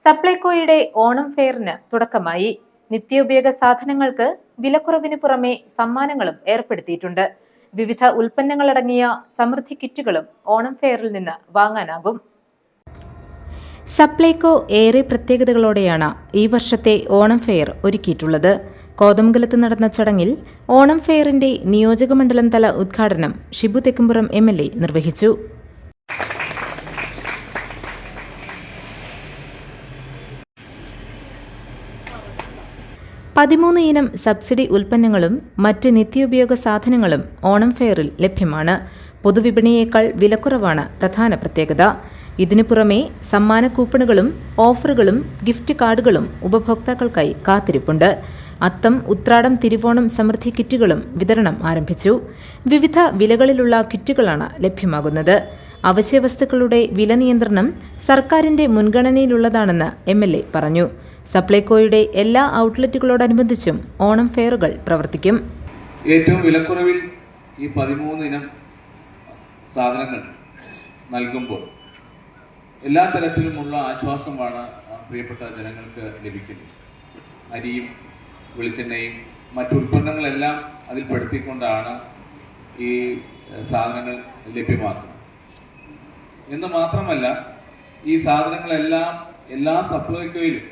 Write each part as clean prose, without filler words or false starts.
സപ്ലൈകോയുടെ ഓണം ഫെയറിന് തുടക്കമായി. നിത്യോപയോഗ സാധനങ്ങൾക്ക് വിലക്കുറവിന് പുറമെ സമ്മാനങ്ങളും ഏർപ്പെടുത്തിയിട്ടുണ്ട്. വിവിധ ഉൽപ്പന്നങ്ങളടങ്ങിയ സമൃദ്ധി കിറ്റുകളും ഓണം ഫെയറിൽ നിന്ന് വാങ്ങാനാകും. സപ്ലൈകോ ഏറെ പ്രത്യേകതകളോടെയാണ് ഈ വർഷത്തെ ഓണം ഫെയർ ഒരുക്കിയിട്ടുള്ളത്. കോതമംഗലത്ത് നടന്ന ചടങ്ങിൽ ഓണം ഫെയറിന്റെ നിയോജകമണ്ഡലം തല ഉദ്ഘാടനം ഷിബു തെക്കുംപുറം MLA നിർവഹിച്ചു. പതിമൂന്ന് ഇനം സബ്സിഡി ഉൽപ്പന്നങ്ങളും മറ്റ് നിത്യോപയോഗ സാധനങ്ങളും ഓണം ഫെയറിൽ ലഭ്യമാണ്. പൊതുവിപണിയേക്കാൾ വിലക്കുറവാണ് പ്രധാന പ്രത്യേകത. ഇതിനു പുറമെ സമ്മാന കൂപ്പണുകളും ഓഫറുകളും ഗിഫ്റ്റ് കാർഡുകളും ഉപഭോക്താക്കൾക്കായി കാത്തിരിപ്പുണ്ട്. അത്തം, ഉത്രാടം, തിരുവോണം സമൃദ്ധി കിറ്റുകളും വിതരണം ആരംഭിച്ചു. വിവിധ വിലകളിലുള്ള കിറ്റുകളാണ് ലഭ്യമാകുന്നത്. അവശ്യവസ്തുക്കളുടെ വില നിയന്ത്രണം സർക്കാരിന്റെ മുൻഗണനയിലുള്ളതാണെന്ന് MLA പറഞ്ഞു. സപ്ലൈകോയുടെ എല്ലാ ഔട്ട്ലെറ്റുകളോടനുബന്ധിച്ചും ഓണം ഫെയറുകൾ പ്രവർത്തിക്കും. ഏറ്റവും വിലക്കുറവിൽ ഈ 13 ഇനം സാധനങ്ങൾ നൽകുമ്പോൾ എല്ലാ തരത്തിലുമുള്ള ആശ്വാസമാണ് പ്രിയപ്പെട്ട ജനങ്ങൾക്ക് ലഭിക്കുന്നത്. അരിയും വെളിച്ചെണ്ണയും മറ്റു ഉൽപ്പന്നങ്ങളെല്ലാം അതിൽ പെടുത്തിക്കൊണ്ടാണ് ഈ സാധനങ്ങൾ ലഭ്യമാക്കുന്നത്. എന്ന് മാത്രമല്ല, ഈ സാധനങ്ങളെല്ലാം എല്ലാ സപ്ലൈകോയിലും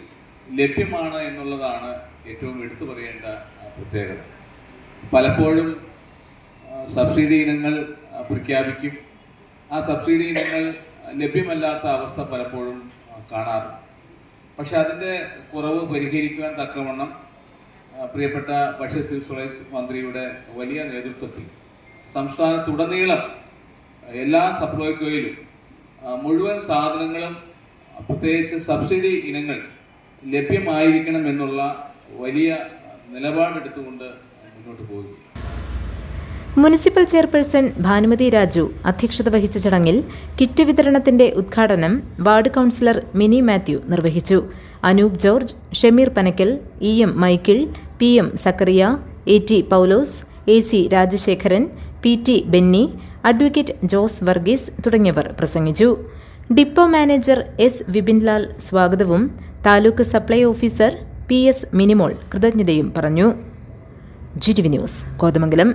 ലഭ്യമാണ് എന്നുള്ളതാണ് ഏറ്റവും എടുത്തു പറയേണ്ട പ്രത്യേകത. പലപ്പോഴും സബ്സിഡി ഇനങ്ങൾ പ്രഖ്യാപിക്കും. ആ സബ്സിഡി ഇനങ്ങൾ ലഭ്യമല്ലാത്ത അവസ്ഥ പലപ്പോഴും കാണാറുണ്ട്. പക്ഷെ അതിൻ്റെ കുറവ് പരിഹരിക്കുവാൻ തക്കവണ്ണം പ്രിയപ്പെട്ട ഭക്ഷ്യ സിവിൽ സപ്ലൈസ് മന്ത്രിയുടെ വലിയ നേതൃത്വത്തിൽ സംസ്ഥാനത്തുടനീളം എല്ലാ സപ്ലൈകോയിലും മുഴുവൻ സാധനങ്ങളും പ്രത്യേകിച്ച് സബ്സിഡി ഇനങ്ങൾ ലഭ്യമായിരിക്കണം എന്നുള്ള വലിയ നിലപാടെടുത്തുകൊണ്ട് മുന്നോട്ട് പോകുക. മുനിസിപ്പൽ ചെയർപേഴ്സൺ ഭാനുമതി രാജു അധ്യക്ഷത വഹിച്ച ചടങ്ങിൽ കിറ്റ് വിതരണത്തിന്റെ ഉദ്ഘാടനം വാർഡ് കൗൺസിലർ മിനി മാത്യു നിർവഹിച്ചു. Anoop George, Shameer Panakkal, EM Michael, PM Sakkariya, AT Paulose, AC Rajasekharan, PT Benny, advocate Jose Varghese തുടങ്ങിയവർ പ്രസംഗിച്ചു. ഡിപ്പോ മാനേജർ S വിപിൻലാൽ സ്വാഗതവും taluk supply officer PS Minimol കൃതജ്ഞതയും പറഞ്ഞു. GTV news, Kothamangalam.